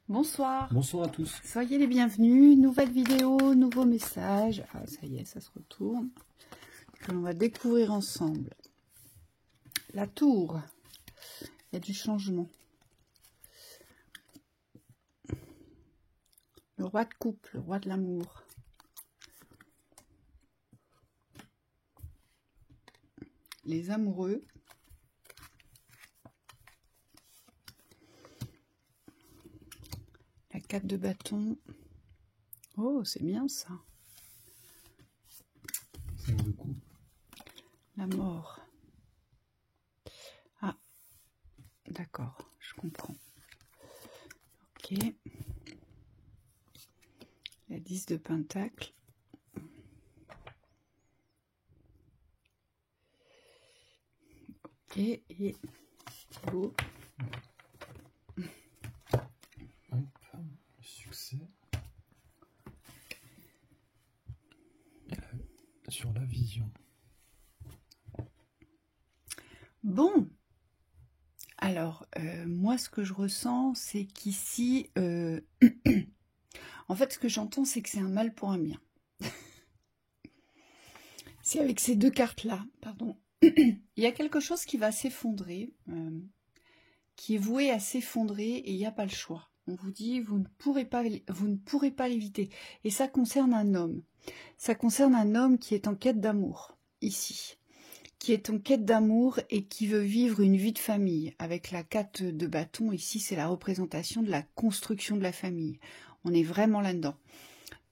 Bonsoir. Bonsoir à tous. Soyez les bienvenus. Nouvelle vidéo, nouveau message. Ah, ça y est, ça se retourne. Que l'on va découvrir ensemble. La tour. Il y a du changement. Le roi de coupe, le roi de l'amour. Les amoureux. La 4 de bâton. Oh, c'est bien ça. 5 de coupe. La mort. Ah, d'accord, je comprends. Ok. La 10 de pentacle. Ok, et beau. Hop, le succès. Et là, sur la vision. Bon, alors, moi, ce que je ressens, c'est qu'ici, en fait, ce que j'entends, c'est que c'est un mal pour un bien. C'est avec ces deux cartes-là, pardon. Il y a quelque chose qui va s'effondrer, qui est voué à s'effondrer, et il n'y a pas le choix. On vous dit, vous ne pourrez pas l'éviter. Et ça concerne un homme. Ça concerne un homme qui est en quête d'amour, ici. Qui est en quête d'amour et qui veut vivre une vie de famille. Avec la 4 de bâton, ici, c'est la représentation de la construction de la famille. On est vraiment là-dedans.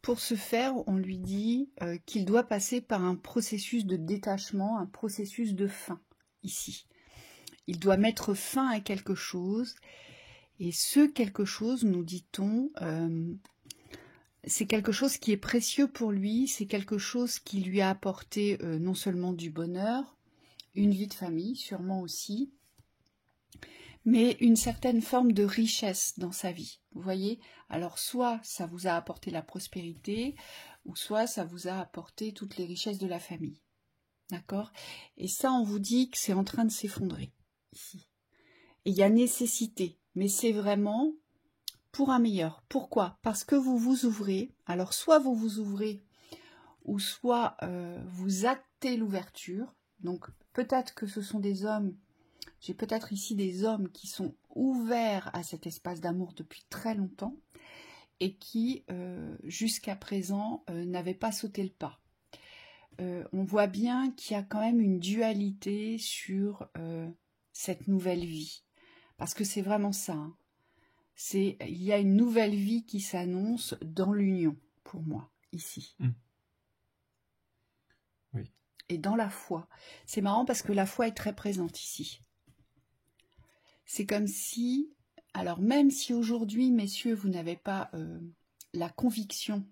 Pour ce faire, on lui dit qu'il doit passer par un processus de détachement, un processus de fin, ici. Il doit mettre fin à quelque chose, et ce quelque chose, nous dit-on, c'est quelque chose qui est précieux pour lui, c'est quelque chose qui lui a apporté non seulement du bonheur, une vie de famille, sûrement aussi, mais une certaine forme de richesse dans sa vie. Vous voyez? Alors, soit ça vous a apporté la prospérité, ou soit ça vous a apporté toutes les richesses de la famille. D'accord? Et ça, on vous dit que c'est en train de s'effondrer, ici. Et il y a nécessité, mais c'est vraiment pour un meilleur. Pourquoi? Parce que vous vous ouvrez. Alors, soit vous vous ouvrez, ou soit vous actez l'ouverture. Donc, peut-être que ce sont des hommes, j'ai peut-être ici des hommes qui sont ouverts à cet espace d'amour depuis très longtemps et qui, jusqu'à présent, n'avaient pas sauté le pas. On voit bien qu'il y a quand même une dualité sur cette nouvelle vie. Parce que c'est vraiment ça. Hein. Il y a une nouvelle vie qui s'annonce dans l'union, pour moi, ici. Oui. Et dans la foi. C'est marrant parce que la foi est très présente ici. C'est comme si, alors même si aujourd'hui, messieurs, vous n'avez pas la conviction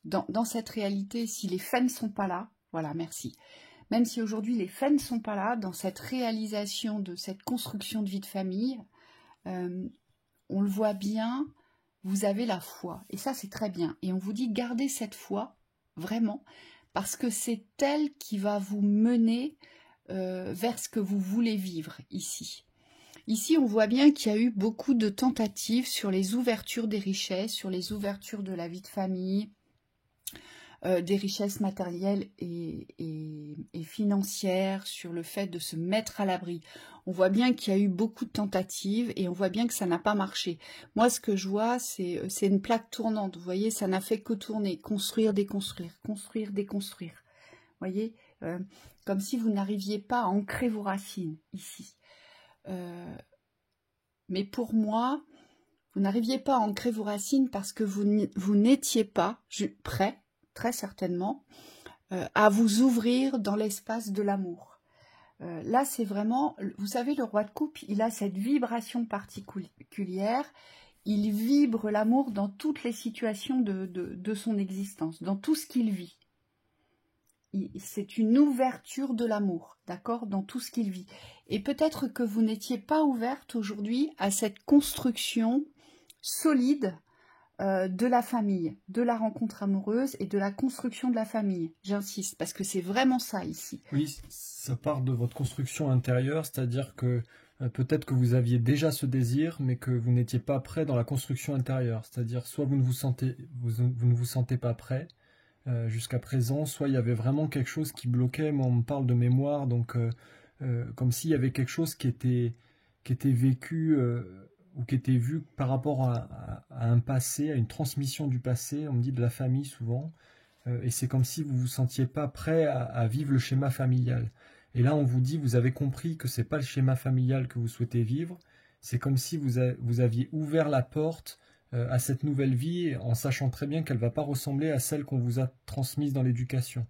dans cette réalité, si les faits ne sont pas là, voilà, merci. Même si aujourd'hui les faits ne sont pas là, dans cette réalisation de cette construction de vie de famille, on le voit bien, vous avez la foi. Et ça, c'est très bien. Et on vous dit, gardez cette foi, vraiment, parce que c'est elle qui va vous mener vers ce que vous voulez vivre ici. Ici, on voit bien qu'il y a eu beaucoup de tentatives sur les ouvertures des richesses, sur les ouvertures de la vie de famille, des richesses matérielles et financières, sur le fait de se mettre à l'abri. On voit bien qu'il y a eu beaucoup de tentatives et on voit bien que ça n'a pas marché. Moi, ce que je vois, c'est une plaque tournante. Vous voyez, ça n'a fait que tourner, construire, déconstruire, construire, déconstruire. Vous voyez, comme si vous n'arriviez pas à ancrer vos racines ici. Mais pour moi, vous n'arriviez pas à ancrer vos racines parce que vous n'étiez pas prêt, très certainement, à vous ouvrir dans l'espace de l'amour. Là, c'est vraiment, vous savez, le roi de coupe, il a cette vibration particulière, il vibre l'amour dans toutes les situations de son existence, dans tout ce qu'il vit. C'est une ouverture de l'amour, d'accord, dans tout ce qu'il vit. Et peut-être que vous n'étiez pas ouverte aujourd'hui à cette construction solide de la famille, de la rencontre amoureuse et de la construction de la famille. J'insiste, parce que c'est vraiment ça ici. Oui, ça part de votre construction intérieure, c'est-à-dire que peut-être que vous aviez déjà ce désir, mais que vous n'étiez pas prêt dans la construction intérieure. C'est-à-dire, soit vous ne vous sentez pas prêt jusqu'à présent, soit il y avait vraiment quelque chose qui bloquait. Moi, on me parle de mémoire, donc comme s'il y avait quelque chose qui était vécu ou qui était vu par rapport à un passé, à une transmission du passé. On me dit de la famille souvent. Et c'est comme si vous ne vous sentiez pas prêt à vivre le schéma familial. Et là, on vous dit, vous avez compris que ce n'est pas le schéma familial que vous souhaitez vivre. C'est comme si vous aviez ouvert la porte à cette nouvelle vie en sachant très bien qu'elle ne va pas ressembler à celle qu'on vous a transmise dans l'éducation.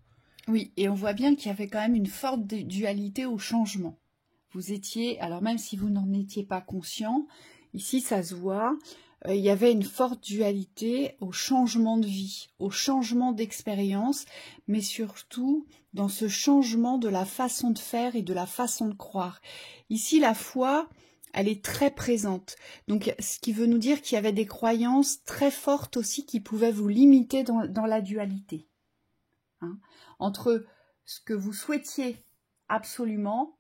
Oui, et on voit bien qu'il y avait quand même une forte dualité au changement. Vous étiez, alors même si vous n'en étiez pas conscient, ici ça se voit, il y avait une forte dualité au changement de vie, au changement d'expérience, mais surtout dans ce changement de la façon de faire et de la façon de croire. Ici, la foi, elle est très présente. Donc, ce qui veut nous dire qu'il y avait des croyances très fortes aussi qui pouvaient vous limiter dans la dualité. Entre ce que vous souhaitiez absolument,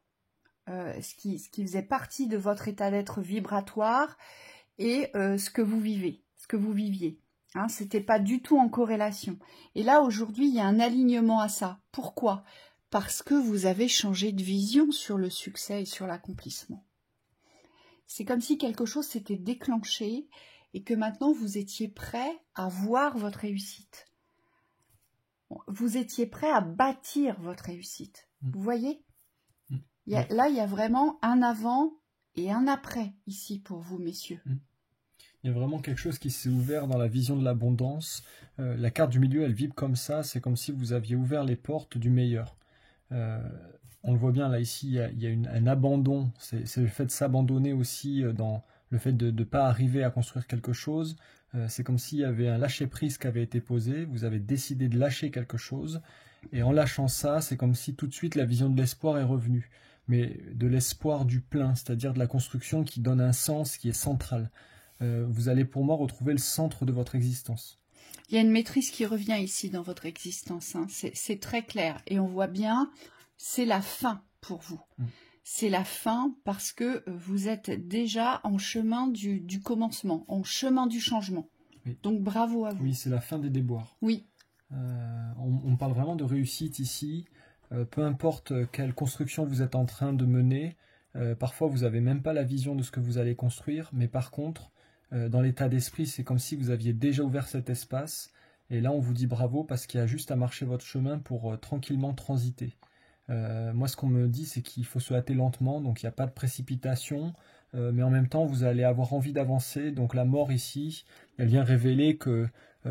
ce qui faisait partie de votre état d'être vibratoire, et ce que vous vivez, ce que vous viviez. C'était pas du tout en corrélation. Et là, aujourd'hui, il y a un alignement à ça. Pourquoi ? Parce que vous avez changé de vision sur le succès et sur l'accomplissement. C'est comme si quelque chose s'était déclenché et que maintenant, vous étiez prêt à voir votre réussite. Vous étiez prêt à bâtir votre réussite. Vous voyez ? Là, il y a vraiment un avant et un après ici pour vous, messieurs. Il y a vraiment quelque chose qui s'est ouvert dans la vision de l'abondance. La carte du milieu, elle vibre comme ça. C'est comme si vous aviez ouvert les portes du meilleur. On le voit bien là, ici, il y a un abandon. C'est le fait de s'abandonner aussi dans le fait de ne pas arriver à construire quelque chose. C'est comme s'il y avait un lâcher-prise qui avait été posé. Vous avez décidé de lâcher quelque chose. Et en lâchant ça, c'est comme si tout de suite la vision de l'espoir est revenue. Mais de l'espoir du plein, c'est-à-dire de la construction qui donne un sens qui est central. Vous allez pour moi retrouver le centre de votre existence. Il y a une maîtrise qui revient ici dans votre existence. C'est très clair. Et on voit bien, c'est la fin pour vous. C'est la fin parce que vous êtes déjà en chemin du commencement, en chemin du changement. Oui. Donc bravo à vous. Oui, c'est la fin des déboires. Oui. On parle vraiment de réussite ici. Peu importe quelle construction vous êtes en train de mener, parfois vous n'avez même pas la vision de ce que vous allez construire, mais par contre, dans l'état d'esprit, c'est comme si vous aviez déjà ouvert cet espace. Et là, on vous dit bravo parce qu'il y a juste à marcher votre chemin pour tranquillement transiter. Moi, ce qu'on me dit, c'est qu'il faut se hâter lentement, donc il n'y a pas de précipitation, mais en même temps, vous allez avoir envie d'avancer. Donc la mort ici, elle vient révéler que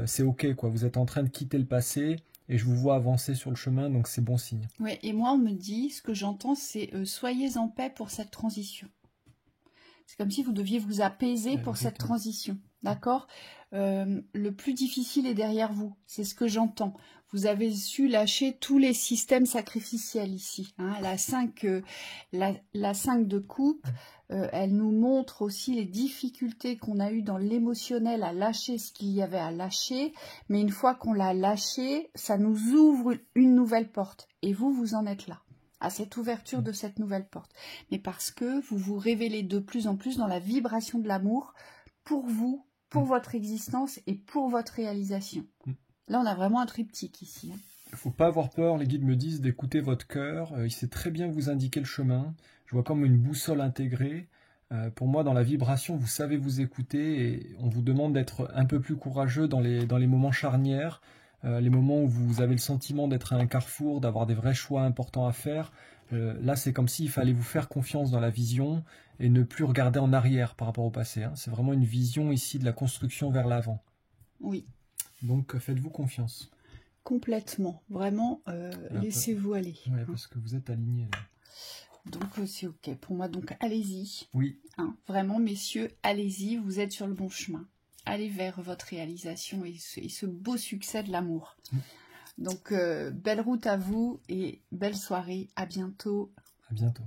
c'est ok, quoi. Vous êtes en train de quitter le passé et je vous vois avancer sur le chemin, donc c'est bon signe. Oui, et moi, on me dit, ce que j'entends, c'est soyez en paix pour cette transition. C'est comme si vous deviez vous apaiser pour cette transition, d'accord ? Le plus difficile est derrière vous, c'est ce que j'entends. Vous avez su lâcher tous les systèmes sacrificiels ici. La 5 de coupe, elle nous montre aussi les difficultés qu'on a eues dans l'émotionnel à lâcher ce qu'il y avait à lâcher. Mais une fois qu'on l'a lâché, ça nous ouvre une nouvelle porte. Et vous en êtes là, à cette ouverture de cette nouvelle porte. Mais parce que vous vous révélez de plus en plus dans la vibration de l'amour pour vous, pour votre existence et pour votre réalisation. Là, on a vraiment un triptyque ici. Il ne faut pas avoir peur, les guides me disent, d'écouter votre cœur. Il sait très bien vous indiquer le chemin. Je vois comme une boussole intégrée. Pour moi, dans la vibration, vous savez vous écouter et on vous demande d'être un peu plus courageux dans les moments charnières, les moments où vous avez le sentiment d'être à un carrefour, d'avoir des vrais choix importants à faire. Là, c'est comme s'il fallait vous faire confiance dans la vision et ne plus regarder en arrière par rapport au passé. C'est vraiment une vision ici de la construction vers l'avant. Oui. Donc, faites-vous confiance. Complètement. Vraiment, laissez-vous aller. Oui, parce que vous êtes alignés. Donc, c'est OK. Pour moi, donc, allez-y. Oui. Vraiment, messieurs, allez-y. Vous êtes sur le bon chemin. Allez vers votre réalisation et ce beau succès de l'amour. Donc, belle route à vous et belle soirée. À bientôt. À bientôt.